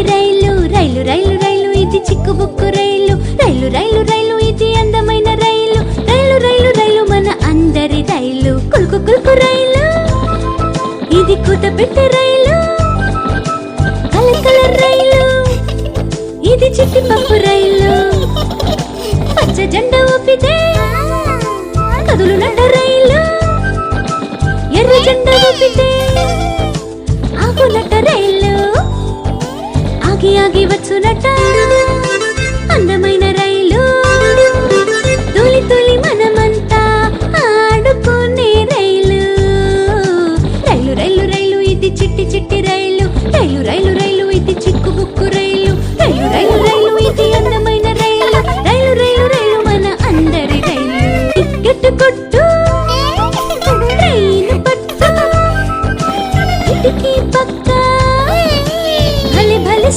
రైలు రైలు రైలు రైలు ఇది చిక్కుబుక్కు రైలు రైలు రైలు రైలు ఇది అందమైన రైలు రైలు రైలు రైలు మన అందరి రైలు కుల్కు కుల్కు రైలు ఇది కూత పెట్టే రైలు కలర్ కలర్ రైలు ఇది చిట్టి పప్పు రైలు పచ్చ జెండా ఊపితే కదులునట్ట రైలు ఎర్ర జెండా ఊపితే ఆగునట్ట రైలు ఆగి ఆగి వచ్చునట్ట